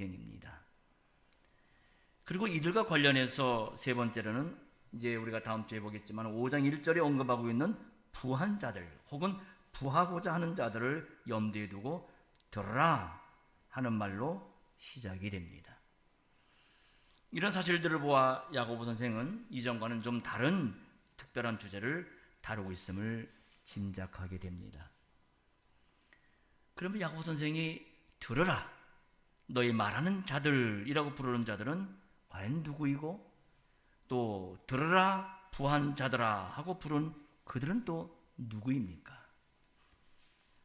변경입니다. 그리고 이들과 관련해서 세 번째로는 이제 우리가 다음 주에 보겠지만 5장 1절에 언급하고 있는 부한 자들 혹은 부하고자 하는 자들을 염두에 두고 들으라 하는 말로 시작이 됩니다. 이런 사실들을 보아 야고보 선생은 이전과는 좀 다른 특별한 주제를 다루고 있음을 짐작하게 됩니다. 그러면 야고보 선생이 들으라 너희 말하는 자들이라고 부르는 자들은 과연 누구이고 또 들으라 부한 자들아 하고 부른 그들은 또 누구입니까?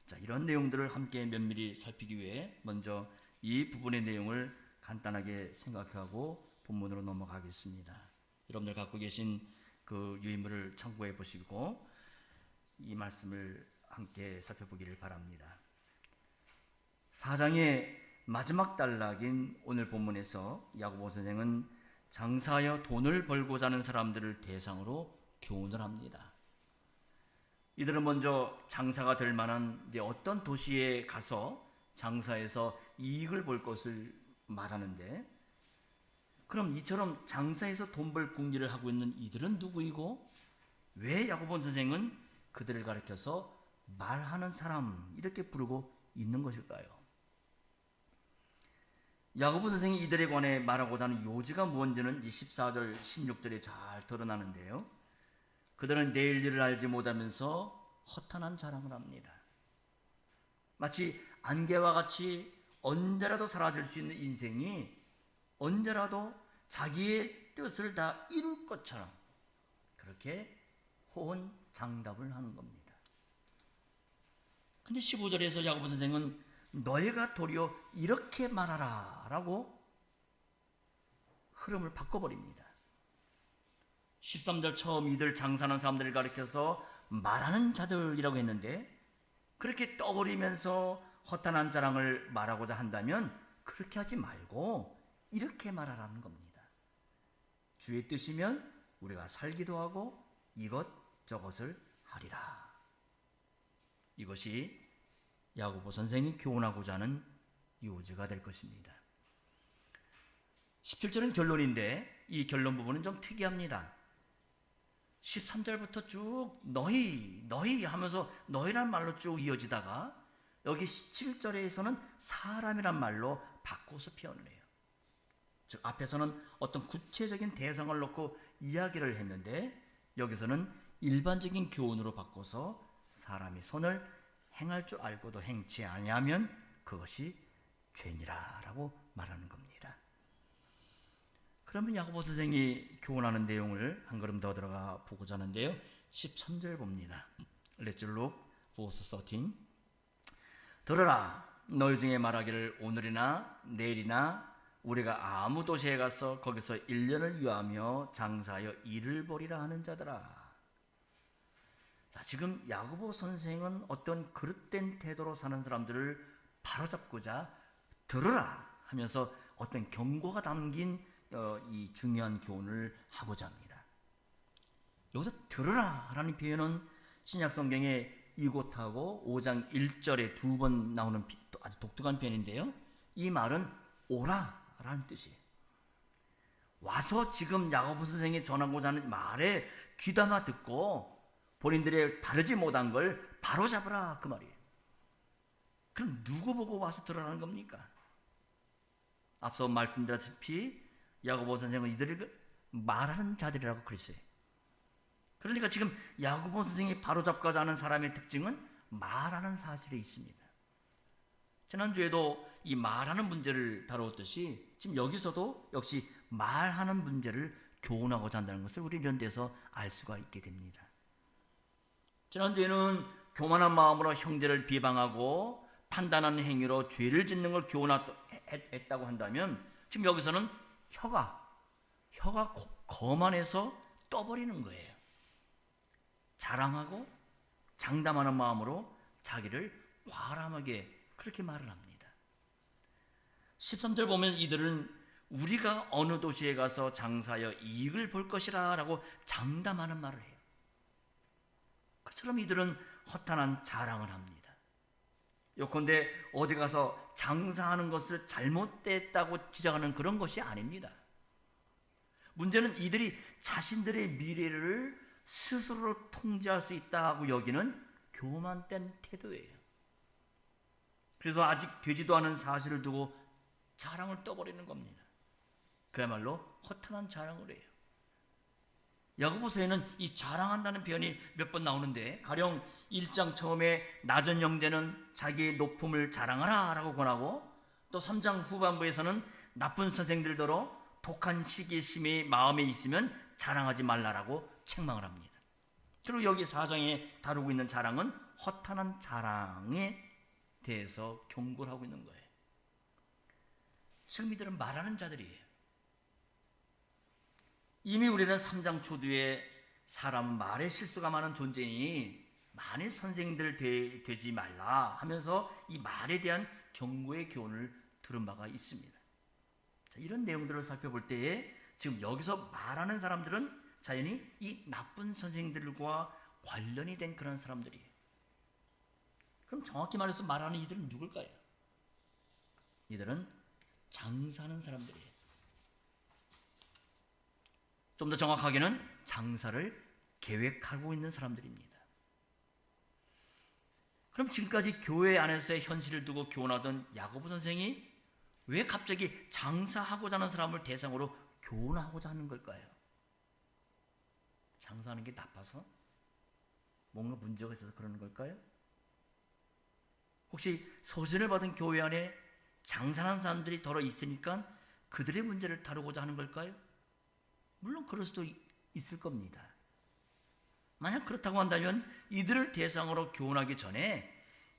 자, 이런 내용들을 함께 면밀히 살피기 위해 먼저 이 부분의 내용을 간단하게 생각하고 본문으로 넘어가겠습니다. 여러분들 갖고 계신 그 유인물을 참고해 보시고 이 말씀을 함께 살펴보기를 바랍니다. 4장의 마지막 단락인 오늘 본문에서 야고보 선생은 장사하여 돈을 벌고자 하는 사람들을 대상으로 교훈을 합니다. 이들은 먼저 장사가 될 만한 이제 어떤 도시에 가서 장사해서 이익을 볼 것을 말하는데, 그럼 이처럼 장사해서 돈 벌 궁리를 하고 있는 이들은 누구이고 왜 야고보 선생은 그들을 가리켜서 말하는 사람 이렇게 부르고 있는 것일까요? 야고보 선생이 이들에 관해 말하고자 하는 요지가 뭔지는 14절 16절에 잘 드러나는데요, 그들은 내일 일을 알지 못하면서 허탄한 자랑을 합니다. 마치 안개와 같이 언제라도 사라질 수 있는 인생이 언제라도 자기의 뜻을 다 이룰 것처럼 그렇게 호언장담을 하는 겁니다. 근데 15절에서 야고보 선생은 너희가 도리어 이렇게 말하라 라고 흐름을 바꿔버립니다. 13절 처음 이들 장사하는 사람들을 가리켜서 말하는 자들이라고 했는데, 그렇게 떠버리면서 허탄한 자랑을 말하고자 한다면 그렇게 하지 말고 이렇게 말하라는 겁니다. 주의 뜻이면 우리가 살기도 하고 이것저것을 하리라. 이것이 야고보 선생이 교훈하고자 하는 요지가 될 것입니다. 17절은 결론인데 이 결론 부분은 좀 특이합니다. 13절부터 쭉 너희 하면서 너희란 말로 쭉 이어지다가 여기 17절에서는 사람이란 말로 바꿔서 표현을 해요. 즉 앞에서는 어떤 구체적인 대상을 놓고 이야기를 했는데 여기서는 일반적인 교훈으로 바꿔서 사람이 선을 행할 줄 알고도 행치 아니하면 그것이 죄니라 라고 말하는 겁니다. 그러면 야고보 선생이 교훈하는 내용을 한 걸음 더 들어가 보고자 하는데요, 13절 봅니다. Let's look verse 13. 들으라 너희 중에 말하기를 오늘이나 내일이나 우리가 아무 도시에 가서 거기서 1년을 유하며 장사하여 일을 벌이라 하는 자들아. 자, 지금 야고보 선생은 어떤 그릇된 태도로 사는 사람들을 바로잡고자 들으라 하면서 어떤 경고가 담긴 이 중요한 교훈을 하고자 합니다. 여기서 들으라 라는 표현은 신약 성경에 이곳하고 5장 1절에 2번 나오는 아주 독특한 표현인데요, 이 말은 오라 라는 뜻이에요. 와서 지금 야고보 선생이 전하고자 하는 말에 귀담아 듣고 본인들의 다르지 못한 걸 바로잡으라 그 말이에요. 그럼 누구 보고 와서 들으라는 겁니까? 앞서 말씀드렸다시피 야고보 선생은 이들을 말하는 자들이라고 그랬어요. 그러니까 지금 야고보 선생이 바로잡고자 하는 사람의 특징은 말하는 사실에 있습니다. 지난주에도 이 말하는 문제를 다루었듯이 지금 여기서도 역시 말하는 문제를 교훈하고자 한다는 것을 우리 이런 데서 알 수가 있게 됩니다. 지난주에는 교만한 마음으로 형제를 비방하고 판단하는 행위로 죄를 짓는 걸 교훈했다고 한다면, 지금 여기서는 혀가 거만해서 떠버리는 거예요. 자랑하고 장담하는 마음으로 자기를 과람하게 그렇게 말을 합니다. 13절 보면 이들은 우리가 어느 도시에 가서 장사하여 이익을 볼 것이라 라고 장담하는 말을 해요. 그처럼 이들은 허탄한 자랑을 합니다. 요컨대 어디 가서 장사하는 것을 잘못됐다고 지적하는 그런 것이 아닙니다. 문제는 이들이 자신들의 미래를 스스로 통제할 수 있다고 여기는 교만된 태도예요. 그래서 아직 되지도 않은 사실을 두고 자랑을 떠버리는 겁니다. 그야말로 허탄한 자랑을 해요. 야고보서에는 이 자랑한다는 표현이 몇 번 나오는데, 가령 1장 처음에 낮은 형제는 자기의 높음을 자랑하라 라고 권하고, 또 3장 후반부에서는 나쁜 선생들더러 독한 시기심이 마음에 있으면 자랑하지 말라라고 책망을 합니다. 그리고 여기 4장에 다루고 있는 자랑은 허탄한 자랑에 대해서 경고를 하고 있는 거예요. 지금 이들은 말하는 자들이에요. 이미 우리는 3장 초두에 사람은 말에 실수가 많은 존재니 만일 선생들 되지 말라 하면서 이 말에 대한 경고의 교훈을 들은 바가 있습니다. 자, 이런 내용들을 살펴볼 때에 지금 여기서 말하는 사람들은 자연히 이 나쁜 선생들과 관련이 된 그런 사람들이에요. 그럼 정확히 말해서 말하는 이들은 누굴까요? 이들은 장사하는 사람들이에요. 좀 더 정확하게는 장사를 계획하고 있는 사람들입니다. 그럼 지금까지 교회 안에서의 현실을 두고 교훈하던 야고보 선생이 왜 갑자기 장사하고자 하는 사람을 대상으로 교훈하고자 하는 걸까요? 장사하는 게 나빠서? 뭔가 문제가 있어서 그러는 걸까요? 혹시 서신을 받은 교회 안에 장사하는 사람들이 더러 있으니까 그들의 문제를 다루고자 하는 걸까요? 물론 그럴 수도 있을 겁니다. 만약 그렇다고 한다면 이들을 대상으로 교훈하기 전에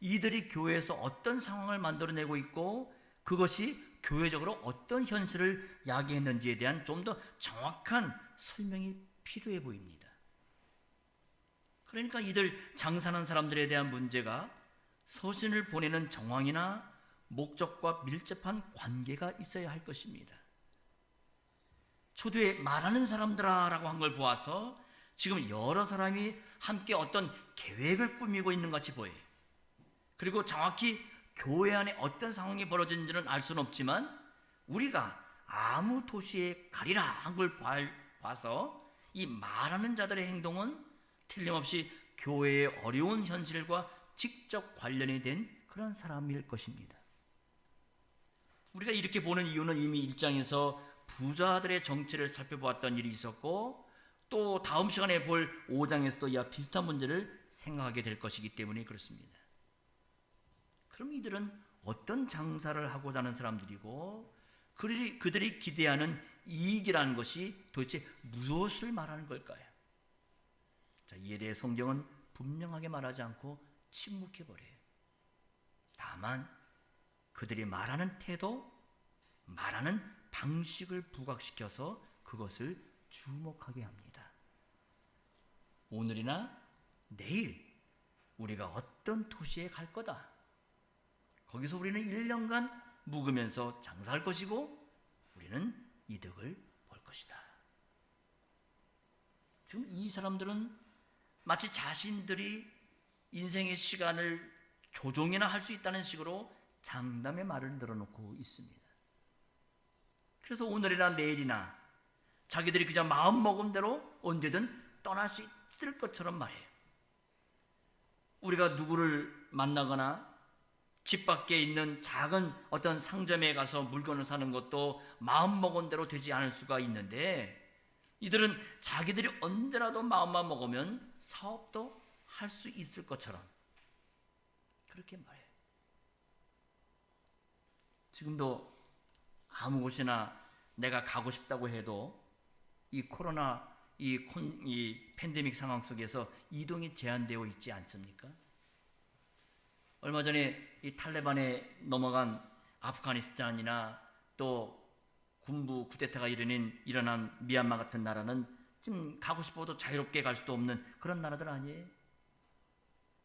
이들이 교회에서 어떤 상황을 만들어내고 있고 그것이 교회적으로 어떤 현실을 야기했는지에 대한 좀 더 정확한 설명이 필요해 보입니다. 그러니까 이들 장사하는 사람들에 대한 문제가 서신을 보내는 정황이나 목적과 밀접한 관계가 있어야 할 것입니다. 초두에 말하는 사람들아라고 한 걸 보아서 지금 여러 사람이 함께 어떤 계획을 꾸미고 있는 것 같이 보여요. 그리고 정확히 교회 안에 어떤 상황이 벌어진지는 알 수는 없지만 우리가 아무 도시에 가리라 한 걸 봐서 이 말하는 자들의 행동은 틀림없이 교회의 어려운 현실과 직접 관련이 된 그런 사람일 것입니다. 우리가 이렇게 보는 이유는 이미 1장에서 부자들의 정체를 살펴보았던 일이 있었고 또 다음 시간에 볼 5장에서도 이와 비슷한 문제를 생각하게 될 것이기 때문에 그렇습니다. 그럼 이들은 어떤 장사를 하고자 하는 사람들이고 그들이 기대하는 이익이라는 것이 도대체 무엇을 말하는 걸까요? 자, 이에 대해 성경은 분명하게 말하지 않고 침묵해버려요. 다만 그들이 말하는 태도, 말하는 방식을 부각시켜서 그것을 주목하게 합니다. 오늘이나 내일 우리가 어떤 도시에 갈 거다. 거기서 우리는 1년간 묵으면서 장사할 것이고 우리는 이득을 볼 것이다. 지금 이 사람들은 마치 자신들이 인생의 시간을 조종이나 할 수 있다는 식으로 장담의 말을 늘어놓고 있습니다. 그래서 오늘이나 내일이나 자기들이 그냥 마음먹은 대로 언제든 떠날 수 있을 것처럼 말해요. 우리가 누구를 만나거나 집 밖에 있는 작은 어떤 상점에 가서 물건을 사는 것도 마음먹은 대로 되지 않을 수가 있는데 이들은 자기들이 언제라도 마음만 먹으면 사업도 할 수 있을 것처럼 그렇게 말해요. 지금도 아무 곳이나 내가 가고 싶다고 해도 이 코로나 이 팬데믹 상황 속에서 이동이 제한되어 있지 않습니까? 얼마 전에 이 탈레반에 넘어간 아프가니스탄이나 또 군부 쿠데타가 일어난 미얀마 같은 나라는 지금 가고 싶어도 자유롭게 갈 수도 없는 그런 나라들 아니에요?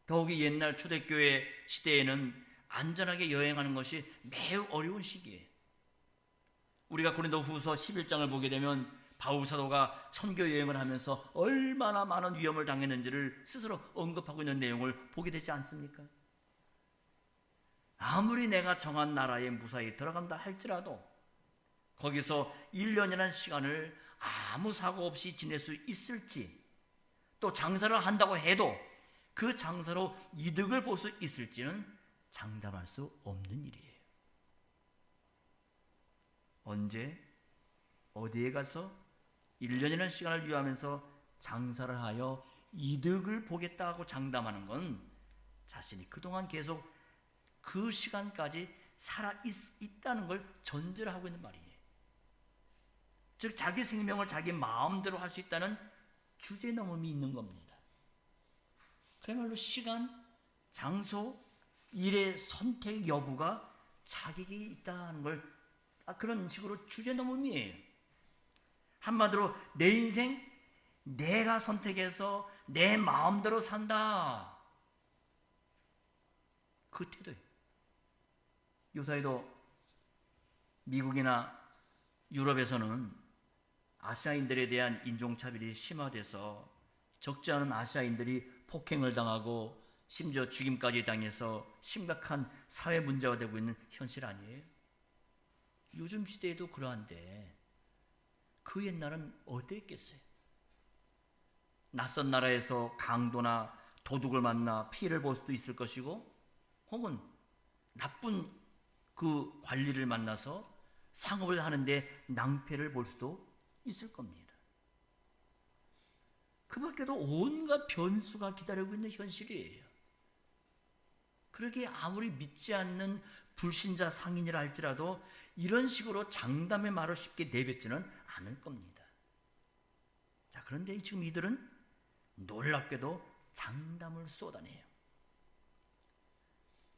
더욱이 옛날 초대교회 시대에는 안전하게 여행하는 것이 매우 어려운 시기예요. 우리가 고린도후서 11장을 보게 되면 바울 사도가 선교 여행을 하면서 얼마나 많은 위험을 당했는지를 스스로 언급하고 있는 내용을 보게 되지 않습니까? 아무리 내가 정한 나라에 무사히 들어간다 할지라도 거기서 1년이라는 시간을 아무 사고 없이 지낼 수 있을지, 또 장사를 한다고 해도 그 장사로 이득을 볼 수 있을지는 장담할 수 없는 일이에요. 언제 어디에 가서 1년이라는 시간을 유하면서 장사를 하여 이득을 보겠다고 장담하는 건 자신이 그동안 계속 그 시간까지 살아있다는 걸 전제로 하고 있는 말이에요. 즉 자기 생명을 자기 마음대로 할 수 있다는 주제넘음이 있는 겁니다. 그야말로 시간, 장소, 일의 선택 여부가 자격이 있다는 걸 그런 식으로 주제넘음이에요. 한마디로 내 인생 내가 선택해서 내 마음대로 산다, 그 태도예요. 요사이도 미국이나 유럽에서는 아시아인들에 대한 인종차별이 심화돼서 적지 않은 아시아인들이 폭행을 당하고 심지어 죽임까지 당해서 심각한 사회 문제가 되고 있는 현실 아니에요? 요즘 시대에도 그러한데 그 옛날은 어땠겠어요? 낯선 나라에서 강도나 도둑을 만나 피해를 볼 수도 있을 것이고, 혹은 나쁜 그 관리를 만나서 상업을 하는데 낭패를 볼 수도 있을 겁니다. 그 밖에도 온갖 변수가 기다리고 있는 현실이에요. 그러기에 아무리 믿지 않는 불신자 상인이라 할지라도 이런 식으로 장담의 말을 쉽게 내뱉지는 않을 겁니다. 자, 그런데 지금 이들은 놀랍게도 장담을 쏟아내요.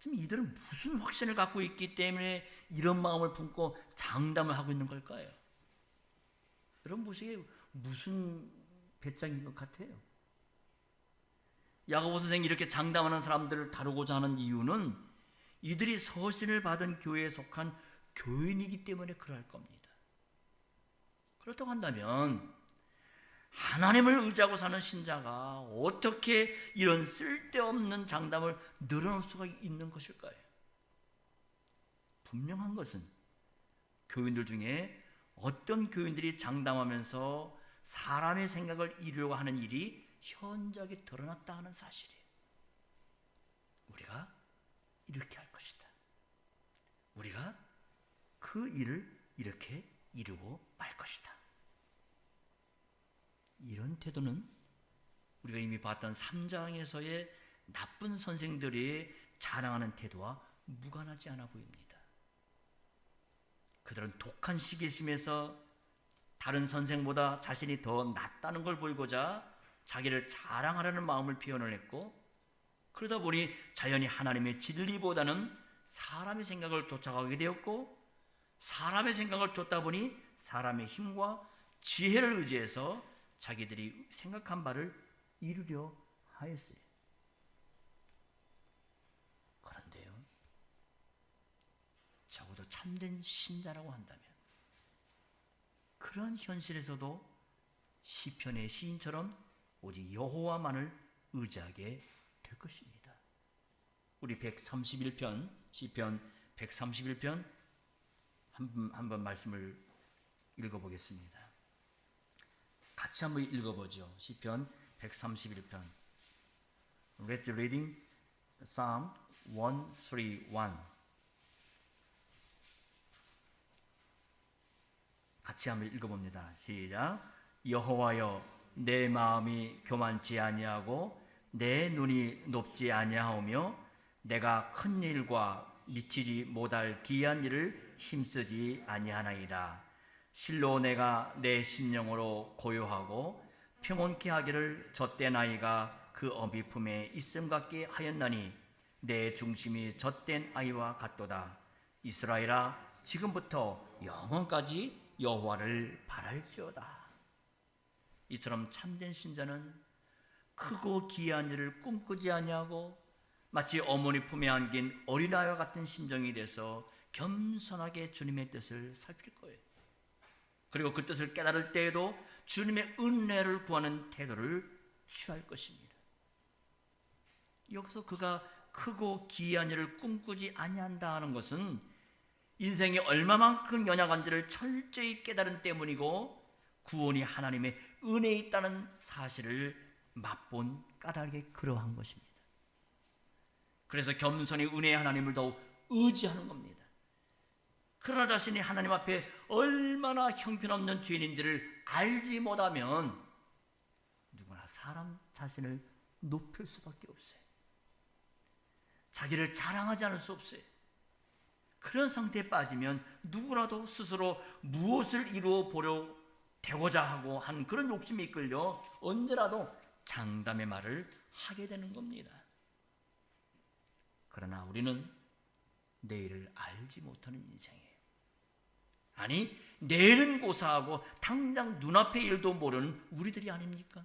지금 이들은 무슨 확신을 갖고 있기 때문에 이런 마음을 품고 장담을 하고 있는 걸까요? 여러분 보시기에 무슨 배짱인 것 같아요? 야고보 선생이 이렇게 장담하는 사람들을 다루고자 하는 이유는 이들이 서신을 받은 교회에 속한 교인이기 때문에 그럴 겁니다. 그렇다고 한다면 하나님을 의지하고 사는 신자가 어떻게 이런 쓸데없는 장담을 늘어놓을 수가 있는 것일까요? 분명한 것은 교인들 중에 어떤 교인들이 장담하면서 사람의 생각을 이루려고 하는 일이 현저하게 드러났다 하는 사실이에요. 우리가 이렇게 할 것이다. 우리가 그 일을 이렇게 이루고 말 것이다. 이런 태도는 우리가 이미 봤던 3장에서의 나쁜 선생들이 자랑하는 태도와 무관하지 않아 보입니다. 그들은 독한 시기심에서 다른 선생보다 자신이 더 낫다는 걸 보이고자 자기를 자랑하려는 마음을 표현을 했고, 그러다 보니 자연히 하나님의 진리보다는 사람의 생각을 쫓아가게 되었고, 사람의 생각을 쫓다 보니 사람의 힘과 지혜를 의지해서 자기들이 생각한 바를 이루려 하였어요. 그런데요, 적어도 참된 신자라고 한다면 그러한 현실에서도 시편의 시인처럼 오직 여호와만을 의지하게 될 것입니다. 우리 131편, 시편 131편 한번 말씀을 읽어보겠습니다. 같이 한번 읽어보죠. 시편 131편. Let's reading Psalm 131. 같이 한번 읽어봅니다. 시작. 여호와여, 내 마음이 교만치 아니하고 내 눈이 높지 아니하오며 내가 큰 일과 미치지 못할 기이한 일을 힘쓰지 아니하나이다. 실로 내가 내 심령으로 고요하고 평온케 하기를 젖된 아이가 그 어미 품에 있음 같게 하였나니 내 중심이 젖된 아이와 같도다. 이스라엘아, 지금부터 영원까지 여호와를 바랄지어다. 이처럼 참된 신자는 크고 기이한 일을 꿈꾸지 아니하고 마치 어머니 품에 안긴 어린아이와 같은 심정이 돼서 겸손하게 주님의 뜻을 살필 거예요. 그리고 그 뜻을 깨달을 때에도 주님의 은혜를 구하는 태도를 취할 것입니다. 여기서 그가 크고 기이한 일을 꿈꾸지 아니한다 하는 것은 인생이 얼마만큼 연약한지를 철저히 깨달은 때문이고 구원이 하나님의 은혜에 있다는 사실을 맛본 까닭에 그러한 것입니다. 그래서 겸손히 은혜의 하나님을 더욱 의지하는 겁니다. 그러나 자신이 하나님 앞에 얼마나 형편없는 죄인인지를 알지 못하면 누구나 사람 자신을 높일 수밖에 없어요. 자기를 자랑하지 않을 수 없어요. 그런 상태에 빠지면 누구라도 스스로 무엇을 이루어 보려 되고자 하고 한 그런 욕심에 이끌려 언제라도 장담의 말을 하게 되는 겁니다. 그러나 우리는 내일을 알지 못하는 인생이에요. 아니, 내일은 고사하고 당장 눈앞의 일도 모르는 우리들이 아닙니까?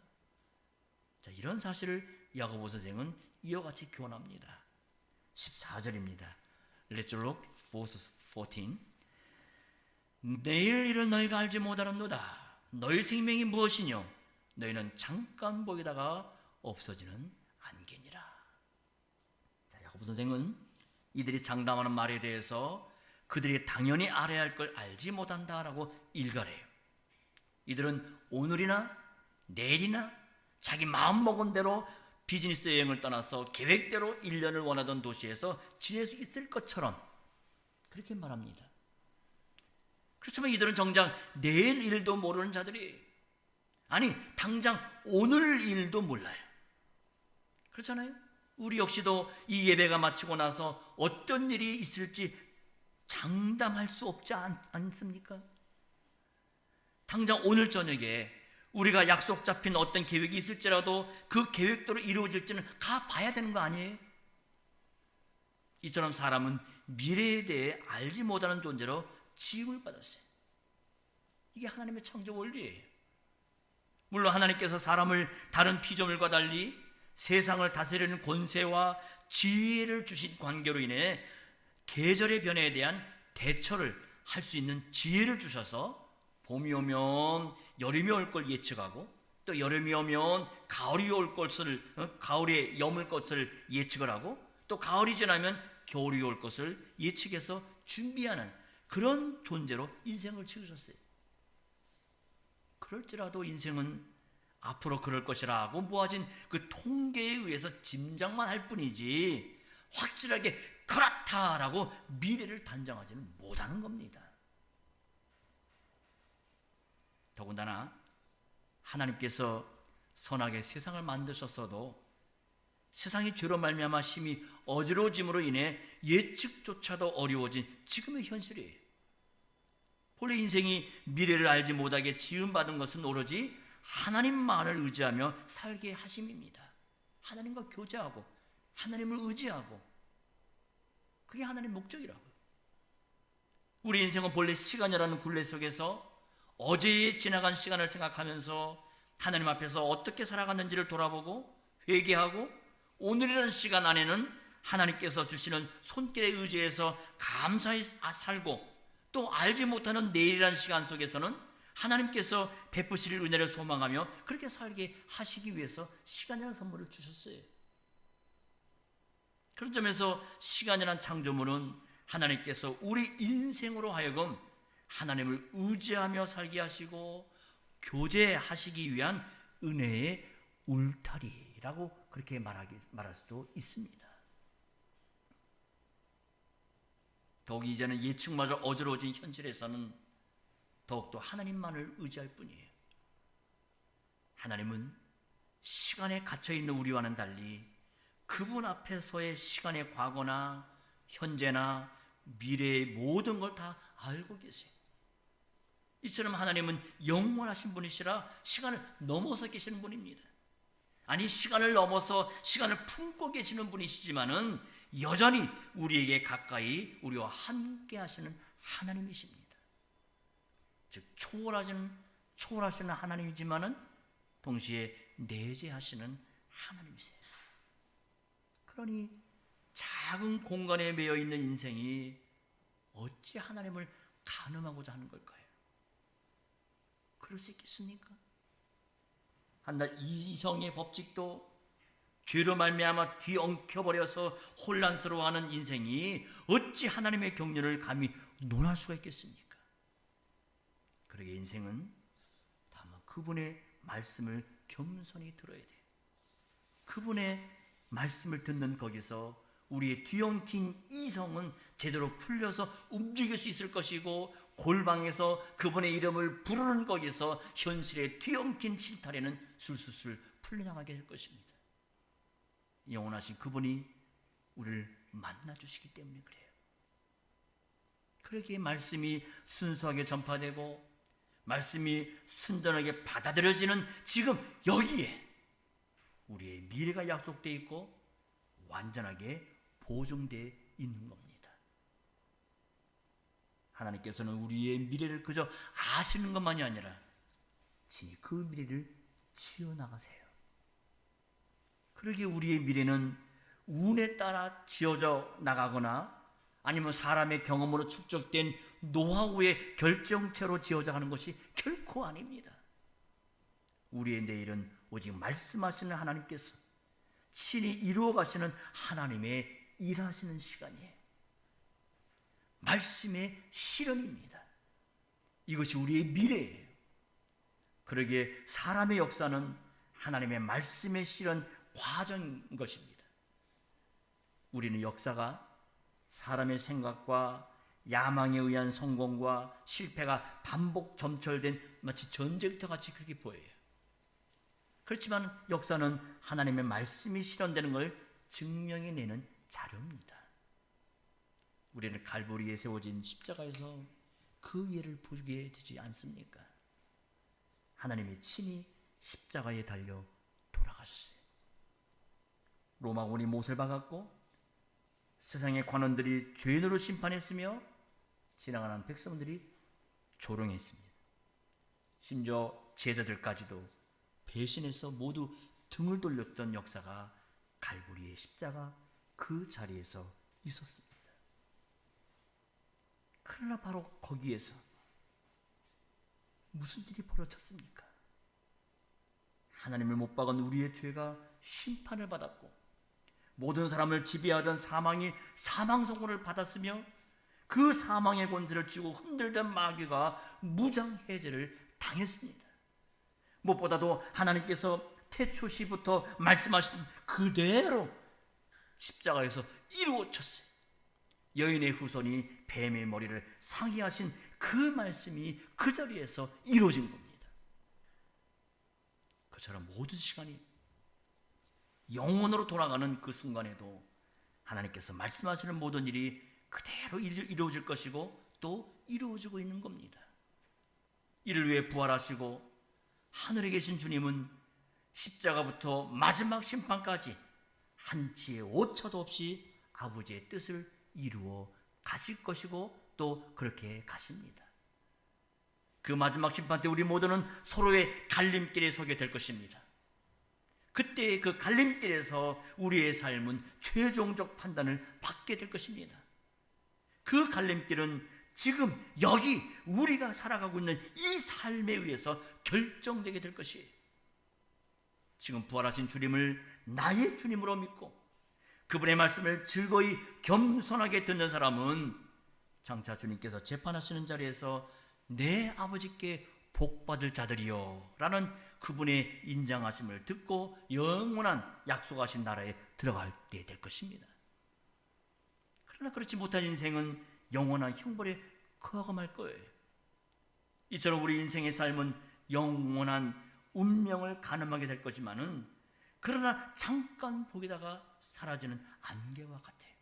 자, 이런 사실을 야고보 선생은 이와 같이 교훈합니다. 14절입니다. Let's look verse 14. 내일 일을 너희가 알지 못하는도다. 너희 생명이 무엇이뇨? 너희는 잠깐 보이다가 없어지는 안개니라. 자, 야고보 선생은 이들이 장담하는 말에 대해서 그들이 당연히 알아야 할 걸 알지 못한다라고 일갈해요. 이들은 오늘이나 내일이나 자기 마음먹은 대로 비즈니스 여행을 떠나서 계획대로 1년을 원하던 도시에서 지낼 수 있을 것처럼 그렇게 말합니다. 그렇지만 이들은 정작 내일 일도 모르는 자들이, 아니 당장 오늘 일도 몰라요. 그렇잖아요. 우리 역시도 이 예배가 마치고 나서 어떤 일이 있을지 장담할 수 없지 않습니까? 당장 오늘 저녁에 우리가 약속 잡힌 어떤 계획이 있을지라도 그 계획대로 이루어질지는 가봐야 되는 거 아니에요? 이처럼 사람은 미래에 대해 알지 못하는 존재로 지음을 받았어요. 이게 하나님의 창조 원리예요. 물론 하나님께서 사람을 다른 피조물과 달리 세상을 다스리는 권세와 지혜를 주신 관계로 인해 계절의 변화에 대한 대처를 할 수 있는 지혜를 주셔서 봄이 오면 여름이 올 걸 예측하고 또 여름이 오면 가을이 올 것을, 가을에 여물 것을 예측을 하고 또 가을이 지나면 겨울이 올 것을 예측해서 준비하는 그런 존재로 인생을 지으셨어요. 그럴지라도 인생은 앞으로 그럴 것이라고 모아진 그 통계에 의해서 짐작만 할 뿐이지 확실하게 그렇다라고 미래를 단정하지는 못하는 겁니다. 더군다나 하나님께서 선하게 세상을 만드셨어도 세상이 죄로 말미암아 심히 어지러워짐으로 인해 예측조차도 어려워진 지금의 현실이에요. 본래 인생이 미래를 알지 못하게 지음받은 것은 오로지 하나님만을 의지하며 살게 하심입니다. 하나님과 교제하고 하나님을 의지하고 그게 하나님의 목적이라고요. 우리 인생은 본래 시간이라는 굴레 속에서 어제의 지나간 시간을 생각하면서 하나님 앞에서 어떻게 살아갔는지를 돌아보고 회개하고 오늘이라는 시간 안에는 하나님께서 주시는 손길에 의지해서 감사히 살고 또 알지 못하는 내일이라는 시간 속에서는 하나님께서 베푸실 은혜를 소망하며 그렇게 살게 하시기 위해서 시간이라는 선물을 주셨어요. 그런 점에서 시간이라는 창조물은 하나님께서 우리 인생으로 하여금 하나님을 의지하며 살게 하시고 교제하시기 위한 은혜의 울타리라고 그렇게 말할 수도 있습니다. 더욱 이제는 예측마저 어지러워진 현실에서는 더욱더 하나님만을 의지할 뿐이에요. 하나님은 시간에 갇혀있는 우리와는 달리 그분 앞에서의 시간의 과거나 현재나 미래의 모든 걸 다 알고 계세요. 이처럼 하나님은 영원하신 분이시라 시간을 넘어서 계시는 분입니다. 아니 시간을 넘어서 시간을 품고 계시는 분이시지만은 여전히 우리에게 가까이 우리와 함께 하시는 하나님이십니다. 즉 초월하시는 하나님이지만은 동시에 내재하시는 하나님이세요. 그러니 작은 공간에 매여 있는 인생이 어찌 하나님을 가늠하고자 하는 걸까요? 그럴 수 있겠습니까? 한낱 이성의 법칙도 죄로 말미암아 뒤엉켜버려서 혼란스러워하는 인생이 어찌 하나님의 경륜을 감히 논할 수가 있겠습니까? 그러게 인생은 다만 그분의 말씀을 겸손히 들어야 돼요. 그분의 말씀을 듣는 거기서 우리의 뒤엉킨 이성은 제대로 풀려서 움직일 수 있을 것이고, 골방에서 그분의 이름을 부르는 거기서 현실의 뒤엉킨 실타래는 술술술 풀려나가게 될 것입니다. 영원하신 그분이 우리를 만나주시기 때문에 그래요. 그러기에 말씀이 순수하게 전파되고 말씀이 순전하게 받아들여지는 지금 여기에 우리의 미래가 약속되어 있고 완전하게 보증되어 있는 겁니다. 하나님께서는 우리의 미래를 그저 아시는 것만이 아니라 친히 그 미래를 지어나가세요. 그러기에 우리의 미래는 운에 따라 지어져 나가거나 아니면 사람의 경험으로 축적된 노하우의 결정체로 지어져 가는 것이 결코 아닙니다. 우리의 내일은 오직 말씀하시는 하나님께서 친히 이루어 가시는 하나님의 일하시는 시간이에요. 말씀의 실현입니다. 이것이 우리의 미래예요. 그러기에 사람의 역사는 하나님의 말씀의 실현 과정인 것입니다. 우리는 역사가 사람의 생각과 야망에 의한 성공과 실패가 반복 점철된 마치 전쟁터 같이 그렇게 보여요. 그렇지만 역사는 하나님의 말씀이 실현되는 걸 증명해내는 자료입니다. 우리는 갈보리에 세워진 십자가에서 그 예를 보게 되지 않습니까? 하나님이 친히 십자가에 달려 돌아가셨어요. 로마군이 못을 박았고 세상의 관원들이 죄인으로 심판했으며 지나가는 백성들이 조롱했습니다. 심지어 제자들까지도 배신해서 모두 등을 돌렸던 역사가 갈보리의 십자가 그 자리에서 있었습니다. 그러나 바로 거기에서 무슨 일이 벌어졌습니까? 하나님을 못 박은 우리의 죄가 심판을 받았고 모든 사람을 지배하던 사망이 사망 선고를 받았으며 그 사망의 권세를 쥐고 흔들던 마귀가 무장해제를 당했습니다. 무엇보다도 하나님께서 태초시부터 말씀하신 그대로 십자가에서 이루어졌어요. 여인의 후손이 뱀의 머리를 상의하신 그 말씀이 그 자리에서 이루어진 겁니다. 그처럼 모든 시간이 영원으로 돌아가는 그 순간에도 하나님께서 말씀하시는 모든 일이 그대로 이루어질 것이고 또 이루어지고 있는 겁니다. 이를 위해 부활하시고 하늘에 계신 주님은 십자가부터 마지막 심판까지 한치의 오차도 없이 아버지의 뜻을 이루어 가실 것이고 또 그렇게 가십니다. 그 마지막 심판 때 우리 모두는 서로의 갈림길에 서게 될 것입니다. 그때 그 갈림길에서 우리의 삶은 최종적 판단을 받게 될 것입니다. 그 갈림길은 지금 여기 우리가 살아가고 있는 이 삶에 의해서 결정되게 될 것이에요. 지금 부활하신 주님을 나의 주님으로 믿고 그분의 말씀을 즐거이 겸손하게 듣는 사람은 장차 주님께서 재판하시는 자리에서 내 아버지께 복받을 자들이요 라는 그분의 인정하심을 듣고 영원한 약속하신 나라에 들어갈 때 될 것입니다. 그러나 그렇지 못한 인생은 영원한 형벌에 거하고 말 거예요. 이처럼 우리 인생의 삶은 영원한 운명을 가늠하게 될 거지만은 그러나 잠깐 보기다가 사라지는 안개와 같아요.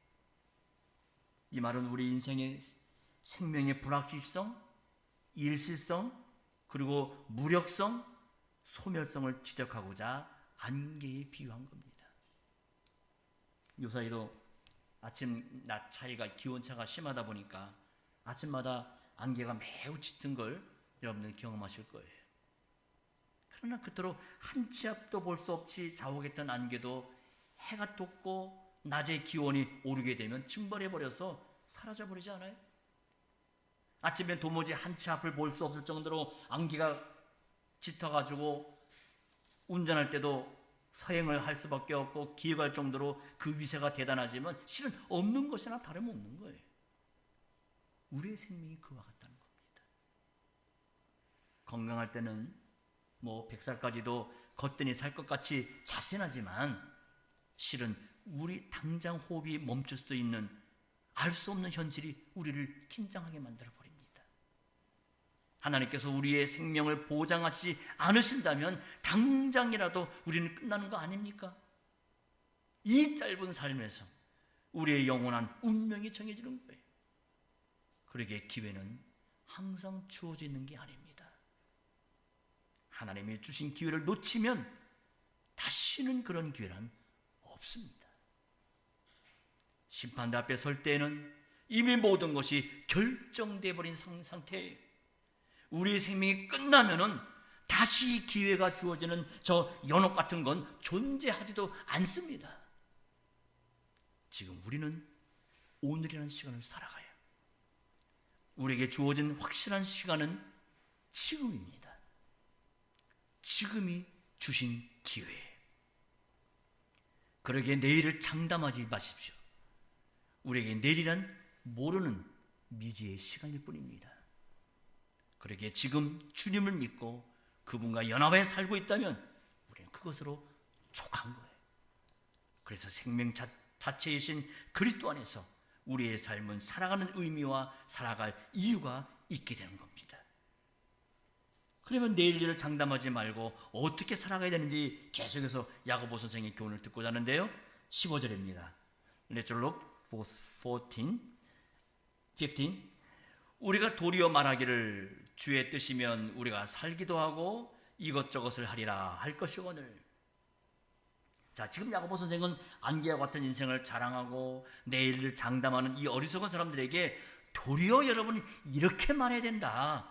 이 말은 우리 인생의 생명의 불확실성, 일시성, 그리고 무력성, 소멸성을 지적하고자 안개에 비유한 겁니다. 요사이도 아침 낮 차이가 기온차가 심하다 보니까 아침마다 안개가 매우 짙은 걸 여러분들 경험하실 거예요. 그러나 그토록 한 치 앞도 볼 수 없이 자욱했던 안개도 해가 돋고 낮에 기온이 오르게 되면 증발해버려서 사라져버리지 않아요? 아침엔 도무지 한 치 앞을 볼 수 없을 정도로 안개가 짙어가지고 운전할 때도 서행을 할 수밖에 없고 기억할 정도로 그 위세가 대단하지만 실은 없는 것이나 다름없는 거예요. 우리의 생명이 그와 같다는 겁니다. 건강할 때는 100살까지도 거뜬히 살 것 같이 자신하지만 실은 우리 당장 호흡이 멈출 수도 있는 알 수 없는 현실이 우리를 긴장하게 만들어 버립니다. 하나님께서 우리의 생명을 보장하시지 않으신다면 당장이라도 우리는 끝나는 거 아닙니까? 이 짧은 삶에서 우리의 영원한 운명이 정해지는 거예요. 그러기에 기회는 항상 주어져 있는 게 아닙니다. 하나님이 주신 기회를 놓치면 다시는 그런 기회는 없습니다. 심판대 앞에 설 때에는 이미 모든 것이 결정되어 버린 상태예요. 우리의 생명이 끝나면은 다시 기회가 주어지는 저 연옥 같은 건 존재하지도 않습니다. 지금 우리는 오늘이라는 시간을 살아가요. 우리에게 주어진 확실한 시간은 지금입니다. 지금이 주신 기회예요. 그러기에 내일을 장담하지 마십시오. 우리에게 내일이란 모르는 미지의 시간일 뿐입니다. 그러기에 지금 주님을 믿고 그분과 연합해 살고 있다면 우리는 그것으로 족한 거예요. 그래서 생명 자체이신 그리스도 안에서 우리의 삶은 살아가는 의미와 살아갈 이유가 있게 되는 겁니다. 그러면 내일 일을 장담하지 말고 어떻게 살아가야 되는지 계속해서 야고보 선생의 교훈을 듣고자 하는데요. 15절입니다. Let's look verse 15. 우리가 도리어 말하기를 주의 뜻이면 우리가 살기도 하고 이것저것을 하리라 할 것이거늘. 자, 지금 야고보 선생은 안개와 같은 인생을 자랑하고 내일을 장담하는 이 어리석은 사람들에게 도리어 여러분이 이렇게 말해야 된다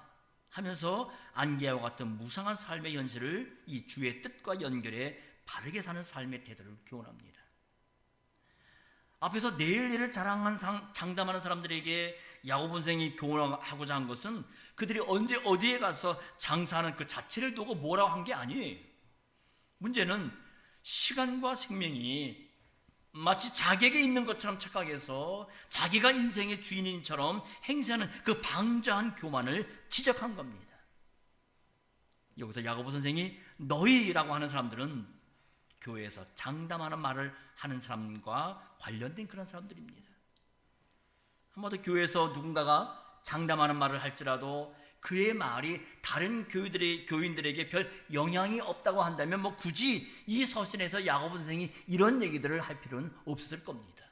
하면서 안개와 같은 무상한 삶의 현실을 이 주의 뜻과 연결해 바르게 사는 삶의 태도를 교훈합니다. 앞에서 내일 일을 장담하는 사람들에게 야고보 선생이 교훈하고자 한 것은 그들이 언제 어디에 가서 장사하는 그 자체를 두고 뭐라고 한 게 아니에요. 문제는 시간과 생명이 마치 자기에게 있는 것처럼 착각해서 자기가 인생의 주인인처럼 행세하는 그 방자한 교만을 지적한 겁니다. 여기서 야고보 선생이 너희라고 하는 사람들은 교회에서 장담하는 말을 하는 사람과 관련된 그런 사람들입니다. 한마디로 교회에서 누군가가 장담하는 말을 할지라도 그의 말이 다른 교인들에게 별 영향이 없다고 한다면 굳이 이 서신에서 야고보 선생이 이런 얘기들을 할 필요는 없을 겁니다.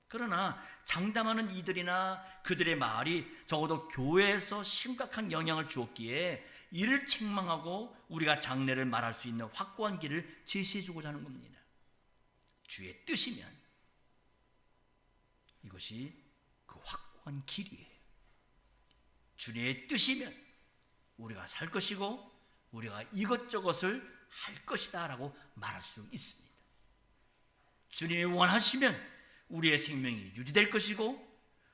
그러나 장담하는 이들이나 그들의 말이 적어도 교회에서 심각한 영향을 주었기에 이를 책망하고 우리가 장래를 말할 수 있는 확고한 길을 제시해 주고자 하는 겁니다. 주의 뜻이면 이것이 그 확고한 길이에요. 주님의 뜻이면 우리가 살 것이고 우리가 이것저것을 할 것이다 라고 말할 수 있습니다. 주님이 원하시면 우리의 생명이 유지될 것이고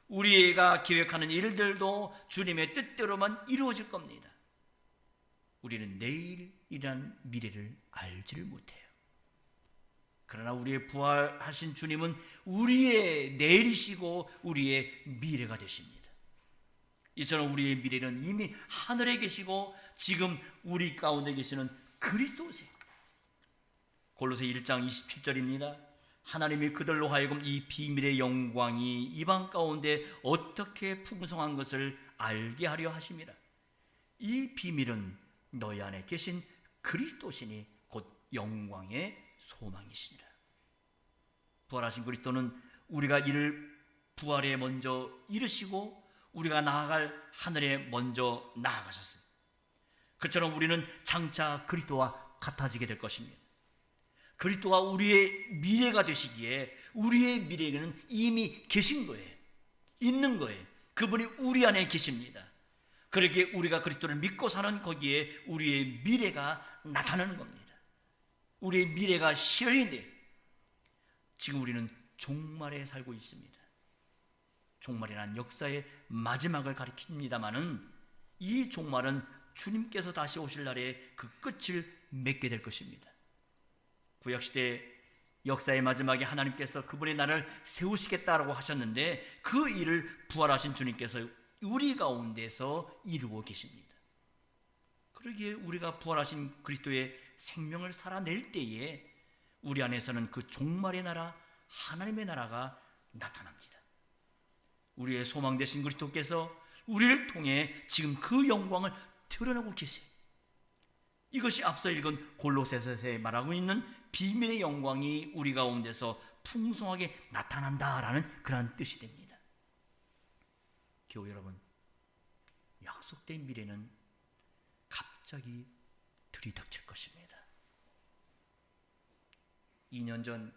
우리가 계획하는 일들도 주님의 뜻대로만 이루어질 겁니다. 우리는 내일이란 미래를 알지를 못해요. 그러나 우리의 부활하신 주님은 우리의 내일이시고 우리의 미래가 되십니다. 이처럼 우리의 미래는 이미 하늘에 계시고 지금 우리 가운데 계시는 그리스도세요. 골로새 1장 27절입니다. 하나님이 그들로 하여금 이 비밀의 영광이 이방 가운데 어떻게 풍성한 것을 알게 하려 하심이라. 이 비밀은 너희 안에 계신 그리스도시니 곧 영광의 소망이시니라. 부활하신 그리스도는 우리가 이를 부활에 먼저 이르시고 우리가 나아갈 하늘에 먼저 나아가셨어요. 그처럼 우리는 장차 그리스도와 같아지게 될 것입니다. 그리스도가 우리의 미래가 되시기에 우리의 미래에는 이미 계신 거예요. 있는 거예요. 그분이 우리 안에 계십니다. 그러기에 우리가 그리스도를 믿고 사는 거기에 우리의 미래가 나타나는 겁니다. 우리의 미래가 시련인데 지금 우리는 종말에 살고 있습니다. 종말이란 역사의 마지막을 가리킵니다마는 이 종말은 주님께서 다시 오실 날에 그 끝을 맺게 될 것입니다. 구약시대 역사의 마지막에 하나님께서 그분의 나라를 세우시겠다라고 하셨는데 그 일을 부활하신 주님께서 우리 가운데서 이루고 계십니다. 그러기에 우리가 부활하신 그리스도의 생명을 살아낼 때에 우리 안에서는 그 종말의 나라, 하나님의 나라가 나타납니다. 우리의 소망 되신 그리스도께서 우리를 통해 지금 그 영광을 드러내고 계세요. 이것이 앞서 읽은 골로새서에 말하고 있는 비밀의 영광이 우리 가운데서 풍성하게 나타난다라는 그런 뜻이 됩니다. 교회 여러분, 약속된 미래는 갑자기 들이닥칠 것입니다. 2년 전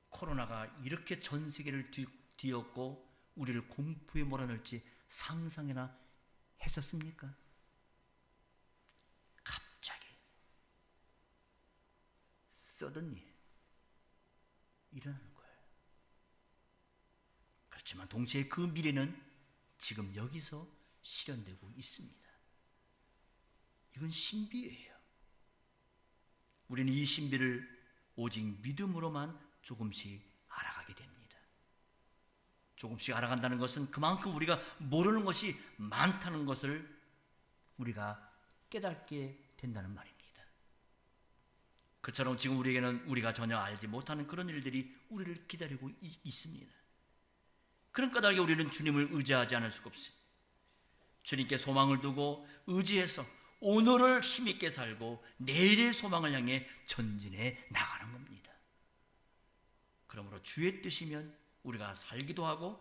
코로나가 이렇게 전 세계를 뒤엎고 우리를 공포에 몰아넣을지 상상이나 했었습니까? 갑자기 suddenly 일어나는 거예요. 그렇지만 동시에 그 미래는 지금 여기서 실현되고 있습니다. 이건 신비예요. 우리는 이 신비를 오직 믿음으로만 조금씩 알아가게 됩니다. 조금씩 알아간다는 것은 그만큼 우리가 모르는 것이 많다는 것을 우리가 깨닫게 된다는 말입니다. 그처럼 지금 우리에게는 우리가 전혀 알지 못하는 그런 일들이 우리를 기다리고 있습니다. 그런 까닭에 우리는 주님을 의지하지 않을 수가 없어요. 주님께 소망을 두고 의지해서 오늘을 힘있게 살고 내일의 소망을 향해 전진해 나가는 겁니다. 그러므로 주의 뜻이면 우리가 살기도 하고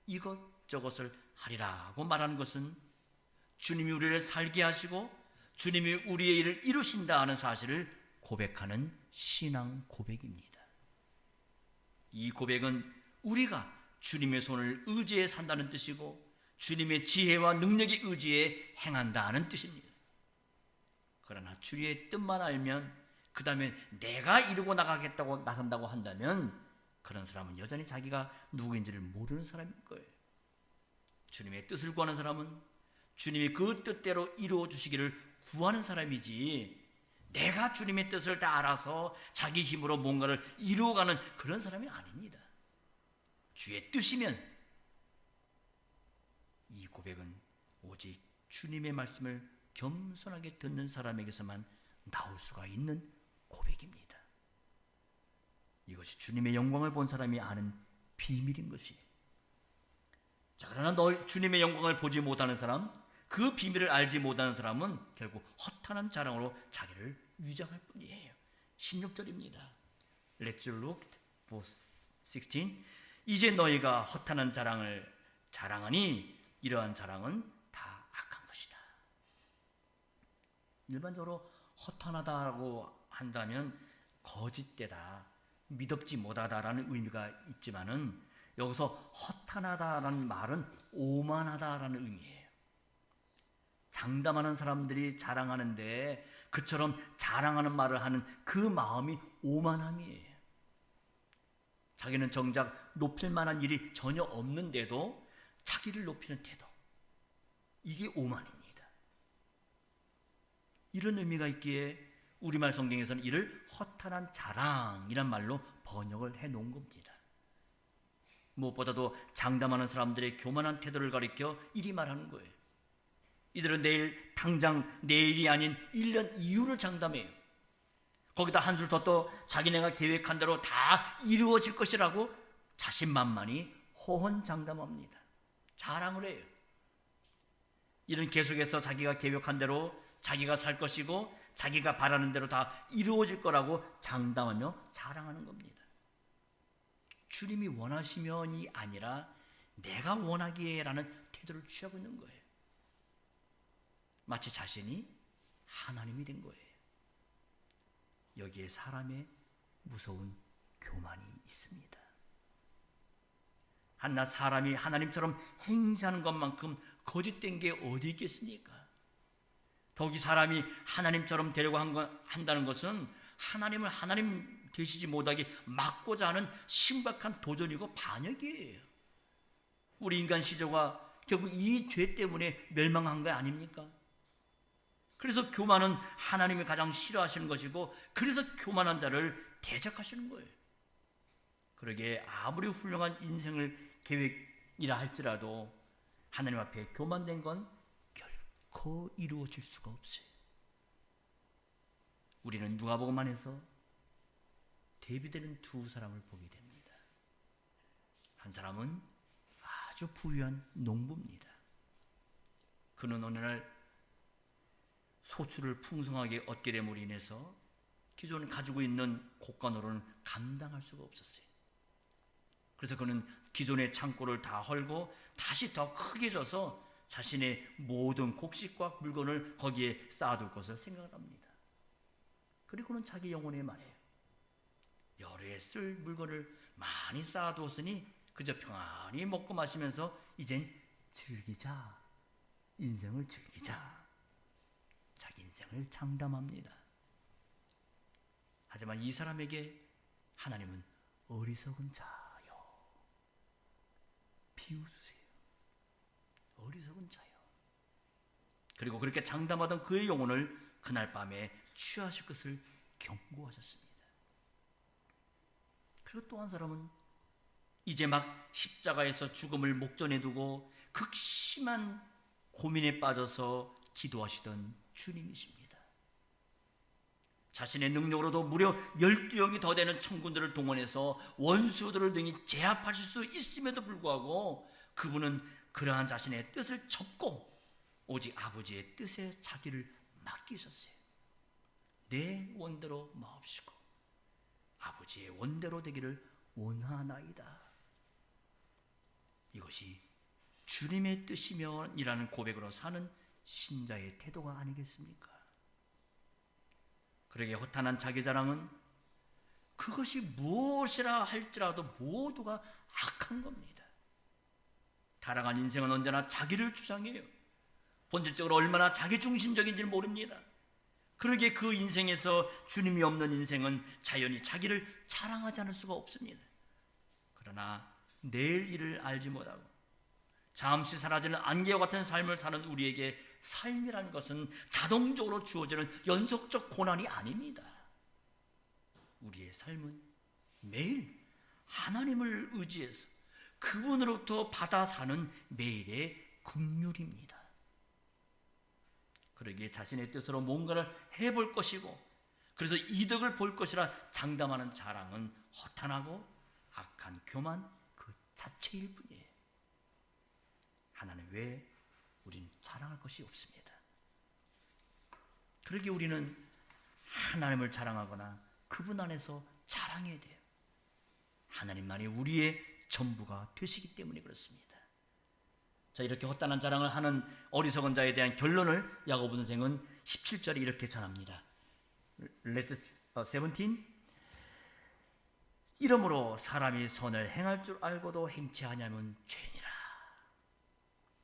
이것저것을 하리라고 말하는 것은 주님이 우리를 살게 하시고 주님이 우리의 일을 이루신다 하는 사실을 고백하는 신앙 고백입니다. 이 고백은 우리가 주님의 손을 의지해 산다는 뜻이고 주님의 지혜와 능력에 의지해 행한다는 뜻입니다. 그러나 주의 뜻만 알면 그 다음에 내가 이루고 나가겠다고 나선다고 한다면 그런 사람은 여전히 자기가 누구인지를 모르는 사람일 거예요. 주님의 뜻을 구하는 사람은 주님이 그 뜻대로 이루어 주시기를 구하는 사람이지 내가 주님의 뜻을 다 알아서 자기 힘으로 뭔가를 이루어가는 그런 사람이 아닙니다. 주의 뜻이면 이 고백은 오직 주님의 말씀을 겸손하게 듣는 사람에게서만 나올 수가 있는 고백입니다. 이것이 주님의 영광을 본 사람이 아는 비밀인 것이에요. 자, 그러나 주님의 영광을 보지 못하는 사람, 그 비밀을 알지 못하는 사람은 결국 허탄한 자랑으로 자기를 위장할 뿐이에요. 16절입니다. Let's look verse 16. 이제 너희가 허탄한 자랑을 자랑하니 이러한 자랑은 다 악한 것이다. 일반적으로 허탄하다고 한다면 거짓되다, 믿음지 못하다라는 의미가 있지만은 여기서 허탄하다라는 말은 오만하다라는 의미예요. 장담하는 사람들이 자랑하는데 그처럼 자랑하는 말을 하는 그 마음이 오만함이에요. 자기는 정작 높일 만한 일이 전혀 없는데도 자기를 높이는 태도, 이게 오만입니다. 이런 의미가 있기에 우리말 성경에서는 이를 허탄한 자랑이란 말로 번역을 해놓은 겁니다. 무엇보다도 장담하는 사람들의 교만한 태도를 가리켜 이리 말하는 거예요. 이들은 당장 내일이 아닌 1년 이후를 장담해요. 거기다 한술 더 떠 자기네가 계획한 대로 다 이루어질 것이라고 자신만만히 호언장담합니다. 자랑을 해요. 이런 계속해서 자기가 계획한 대로 자기가 살 것이고 자기가 바라는 대로 다 이루어질 거라고 장담하며 자랑하는 겁니다. 주님이 원하시면이 아니라 내가 원하기에라는 태도를 취하고 있는 거예요. 마치 자신이 하나님이 된 거예요. 여기에 사람의 무서운 교만이 있습니다. 한낱 사람이 하나님처럼 행세하는 것만큼 거짓된 게 어디 있겠습니까? 더욱이 사람이 하나님처럼 되려고 한다는 것은 하나님을 하나님 되시지 못하게 막고자 하는 심각한 도전이고 반역이에요. 우리 인간 시조가 결국 이 죄 때문에 멸망한 거 아닙니까? 그래서 교만은 하나님이 가장 싫어하시는 것이고, 그래서 교만한 자를 대적하시는 거예요. 그러기에 아무리 훌륭한 인생을 계획이라 할지라도 하나님 앞에 교만된 건 결코 이루어질 수가 없어요. 우리는 누가복음만에서 대비되는 두 사람을 보게 됩니다. 한 사람은 아주 부유한 농부입니다. 그는 어느 날 소출을 풍성하게 얻게 됨으로 인해서 기존에 가지고 있는 곡간호를 감당할 수가 없었어요. 그래서 그는 기존의 창고를 다 헐고 다시 더 크게 져서 자신의 모든 곡식과 물건을 거기에 쌓아둘 것을 생각합니다. 그리고는 자기 영혼에 말해요. 여러 해 쓸 물건을 많이 쌓아두었으니 그저 평안히 먹고 마시면서 이젠 즐기자, 인생을 즐기자. 자기 인생을 장담합니다. 하지만 이 사람에게 하나님은 어리석은 자요, 비웃으세요. 어리석은 자요. 그리고 그렇게 장담하던 그의 영혼을 그날 밤에 취하실 것을 경고하셨습니다. 그리고 또 한 사람은 이제 막 십자가에서 죽음을 목전에 두고 극심한 고민에 빠져서 기도하시던 주님이십니다. 자신의 능력으로도 무려 12명이 더 되는 청군들을 동원해서 원수들을 등이 제압하실 수 있음에도 불구하고 그분은 그러한 자신의 뜻을 접고 오직 아버지의 뜻에 자기를 맡기셨어요. 내 원대로 마옵시고 아버지의 원대로 되기를 원하나이다. 이것이 주님의 뜻이면 이라는 고백으로 사는 신자의 태도가 아니겠습니까? 그러게 허탄한 자기 자랑은 그것이 무엇이라 할지라도 모두가 악한 겁니다. 타락한 인생은 언제나 자기를 주장해요. 본질적으로 얼마나 자기중심적인지 모릅니다. 그러기에 그 인생에서 주님이 없는 인생은 자연히 자기를 자랑하지 않을 수가 없습니다. 그러나 내일 일을 알지 못하고 잠시 사라지는 안개와 같은 삶을 사는 우리에게 삶이라는 것은 자동적으로 주어지는 연속적 고난이 아닙니다. 우리의 삶은 매일 하나님을 의지해서 그분으로부터 받아 사는 매일의 긍휼입니다. 그러기에 자신의 뜻으로 뭔가를 해볼 것이고 그래서 이득을 볼 것이라 장담하는 자랑은 허탄하고 악한 교만 그 자체일 뿐이에요. 하나님 외에 우리는 자랑할 것이 없습니다. 그러기에 우리는 하나님을 자랑하거나 그분 안에서 자랑해야 돼요. 하나님만이 우리의 전부가 되시기 때문에 그렇습니다. 자, 이렇게 헛단한 자랑을 하는 어리석은 자에 대한 결론을 야고보 선생은 17절에 이렇게 전합니다. Let's 17. 이러므로 사람이 선을 행할 줄 알고도 행치 아니하면 죄니라.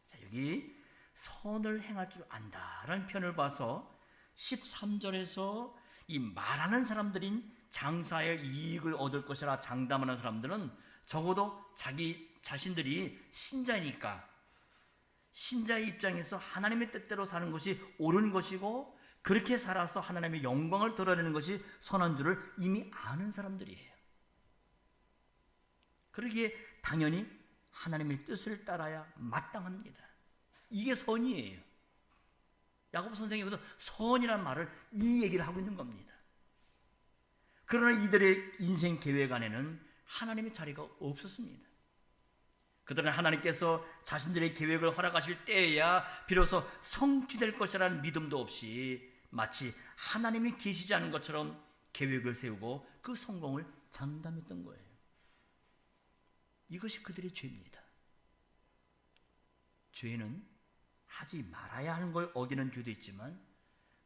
자, 여기 선을 행할 줄 안다라는 표현을 봐서 13절에서 이 말하는 사람들인 장사의 이익을 얻을 것이라 장담하는 사람들은 적어도 자기 자신들이 신자니까 신자의 입장에서 하나님의 뜻대로 사는 것이 옳은 것이고 그렇게 살아서 하나님의 영광을 드러내는 것이 선한 줄을 이미 아는 사람들이에요. 그러기에 당연히 하나님의 뜻을 따라야 마땅합니다. 이게 선이에요. 야고보 선생이 여기서 선이라는 말을 이 얘기를 하고 있는 겁니다. 그러나 이들의 인생 계획 안에는 하나님의 자리가 없었습니다. 그들은 하나님께서 자신들의 계획을 허락하실 때에야 비로소 성취될 것이라는 믿음도 없이 마치 하나님이 계시지 않은 것처럼 계획을 세우고 그 성공을 장담했던 거예요. 이것이 그들의 죄입니다. 죄는 하지 말아야 하는 걸 어기는 죄도 있지만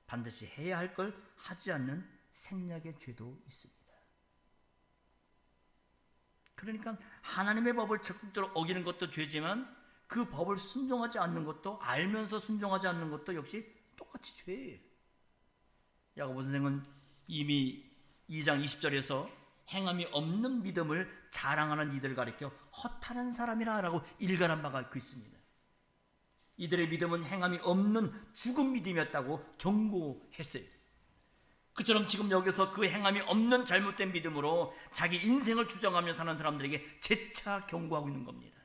반드시 해야 할 걸 하지 않는 생략의 죄도 있습니다. 그러니까 하나님의 법을 적극적으로 어기는 것도 죄지만 그 법을 순종하지 않는 것도 알면서 순종하지 않는 것도 역시 똑같이 죄예요. 야고보 선생은 이미 2장 20절에서 행함이 없는 믿음을 자랑하는 이들을 가리켜 허탄한 사람이라고 일갈한 바가 있습니다. 이들의 믿음은 행함이 없는 죽은 믿음이었다고 경고했어요. 그처럼 지금 여기서 그 행함이 없는 잘못된 믿음으로 자기 인생을 주장하며 사는 사람들에게 재차 경고하고 있는 겁니다.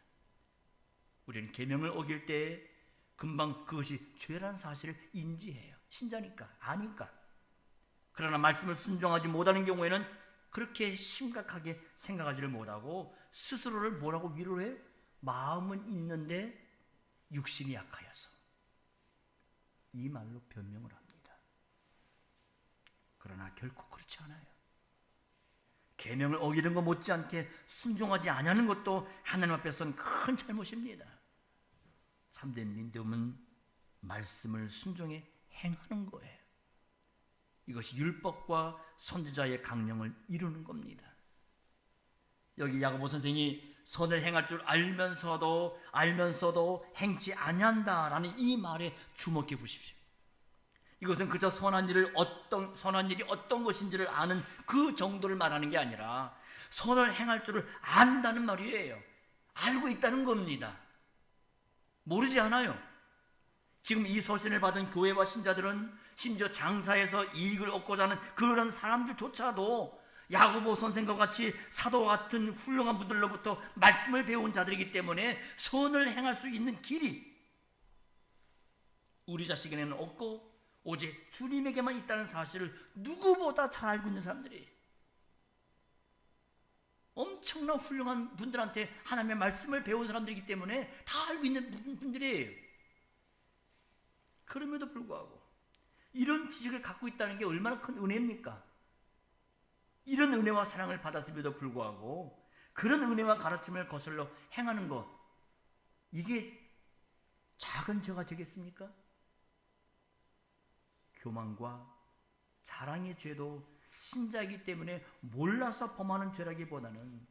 우리는 계명을 어길 때 금방 그것이 죄라는 사실을 인지해요. 신자니까, 아니까. 그러나 말씀을 순종하지 못하는 경우에는 그렇게 심각하게 생각하지를 못하고 스스로를 뭐라고 위로를 해요? 마음은 있는데 육신이 약하여서. 이 말로 변명을 합니다. 그러나 결코 그렇지 않아요. 계명을 어기는 것 못지않게 순종하지 않는 것도 하나님 앞에서는 큰 잘못입니다. 참된 믿음은 말씀을 순종해 행하는 거예요. 이것이 율법과 선지자의 강령을 이루는 겁니다. 여기 야고보 선생이 선을 행할 줄 알면서도 행치 아니한다라는 이 말에 주목해 보십시오. 이것은 그저 선한 일이 어떤 것인지를 아는 그 정도를 말하는 게 아니라 선을 행할 줄을 안다는 말이에요. 알고 있다는 겁니다. 모르지 않아요. 지금 이 서신을 받은 교회와 신자들은 심지어 장사해서 이익을 얻고자 하는 그런 사람들조차도 야고보 선생과 같이 사도와 같은 훌륭한 분들로부터 말씀을 배운 자들이기 때문에 선을 행할 수 있는 길이 우리 자식에게는 없고 오직 주님에게만 있다는 사실을 누구보다 잘 알고 있는 사람들이에요. 엄청난 훌륭한 분들한테 하나님의 말씀을 배운 사람들이기 때문에 다 알고 있는 분들이에요. 그럼에도 불구하고 이런 지식을 갖고 있다는 게 얼마나 큰 은혜입니까? 이런 은혜와 사랑을 받았음에도 불구하고 그런 은혜와 가르침을 거슬러 행하는 것, 이게 작은 죄가 되겠습니까? 교만과 자랑의 죄도 신자이기 때문에 몰라서 범하는 죄라기보다는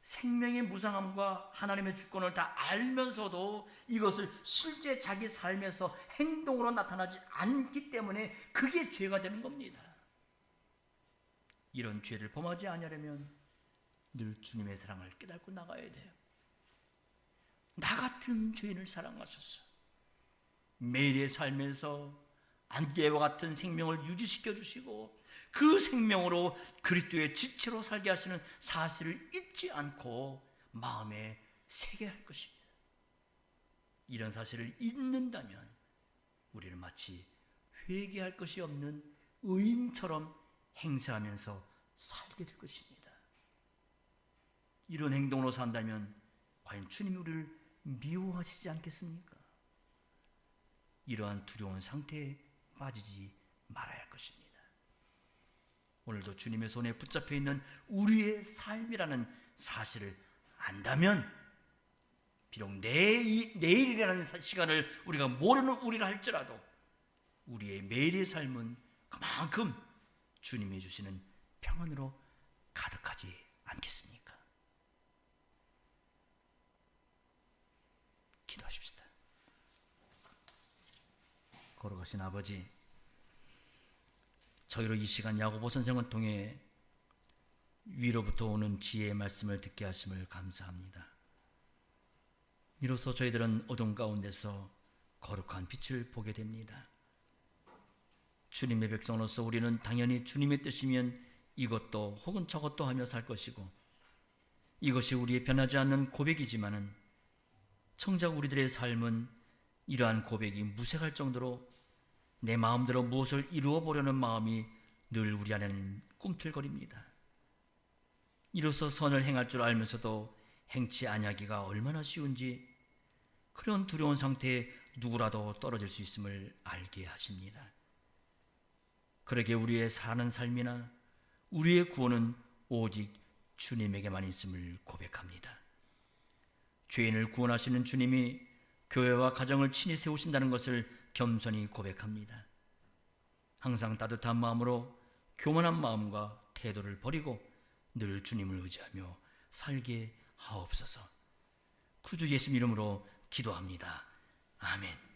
생명의 무상함과 하나님의 주권을 다 알면서도 이것을 실제 자기 삶에서 행동으로 나타나지 않기 때문에 그게 죄가 되는 겁니다. 이런 죄를 범하지 않으려면 늘 주님의 사랑을 깨닫고 나가야 돼요. 나 같은 죄인을 사랑하셔서 매일의 삶에서 안개와 같은 생명을 유지시켜 주시고 그 생명으로 그리스도의 지체로 살게 하시는 사실을 잊지 않고 마음에 새겨야 할 것입니다. 이런 사실을 잊는다면 우리는 마치 회개할 것이 없는 의인처럼 행세하면서 살게 될 것입니다. 이런 행동으로 산다면 과연 주님이 우리를 미워하시지 않겠습니까? 이러한 두려운 상태에 빠지지 말아야 할 것입니다. 오늘도 주님의 손에 붙잡혀 있는 우리의 삶이라는 사실을 안다면 비록 내일이라는 시간을 우리가 모르는 우리라 할지라도 우리의 매일의 삶은 그만큼 주님이 주시는 평안으로 가득하지 않겠습니까? 기도하십시다. 걸어가신 아버지, 저희로 이 시간 야고보 선생을 통해 위로부터 오는 지혜의 말씀을 듣게 하심을 감사합니다. 이로써 저희들은 어둠 가운데서 거룩한 빛을 보게 됩니다. 주님의 백성으로서 우리는 당연히 주님의 뜻이면 이것도 혹은 저것도 하며 살 것이고 이것이 우리의 변하지 않는 고백이지만은 정작 우리들의 삶은 이러한 고백이 무색할 정도로 내 마음대로 무엇을 이루어 보려는 마음이 늘 우리 안에는 꿈틀거립니다. 이로써 선을 행할 줄 알면서도 행치 아니하기가 얼마나 쉬운지 그런 두려운 상태에 누구라도 떨어질 수 있음을 알게 하십니다. 그러게 우리의 사는 삶이나 우리의 구원은 오직 주님에게만 있음을 고백합니다. 죄인을 구원하시는 주님이 교회와 가정을 친히 세우신다는 것을 겸손히 고백합니다. 항상 따뜻한 마음으로 교만한 마음과 태도를 버리고 늘 주님을 의지하며 살게 하옵소서. 구주 예수 이름으로 기도합니다. 아멘.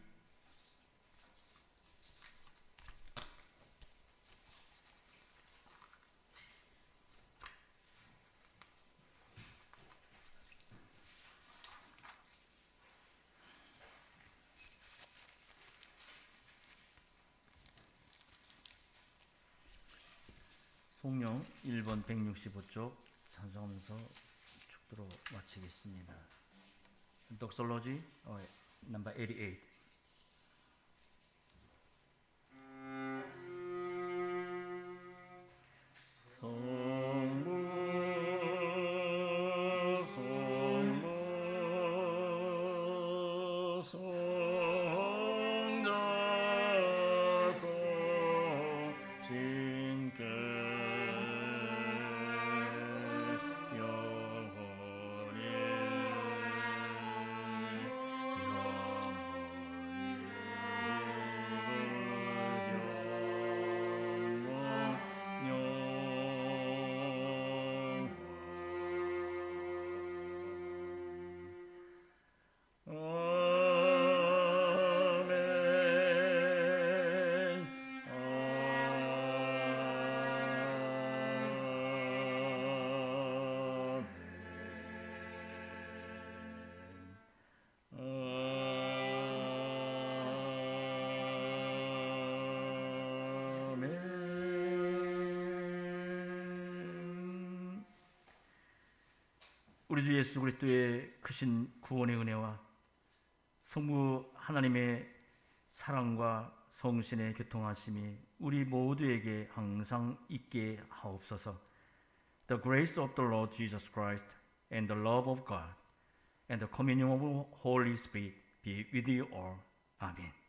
통영 1번 165쪽 찬송하면서 축도로 마치겠습니다. Doxology number 88. 우리 주 예수 그리스도의 크신 구원의 은혜와 성부 하나님의 사랑과 성신의 교통하심이 우리 모두에게 항상 있게 하옵소서. The grace of the Lord Jesus Christ and the love of God and the communion of the Holy Spirit be with you all. Amen.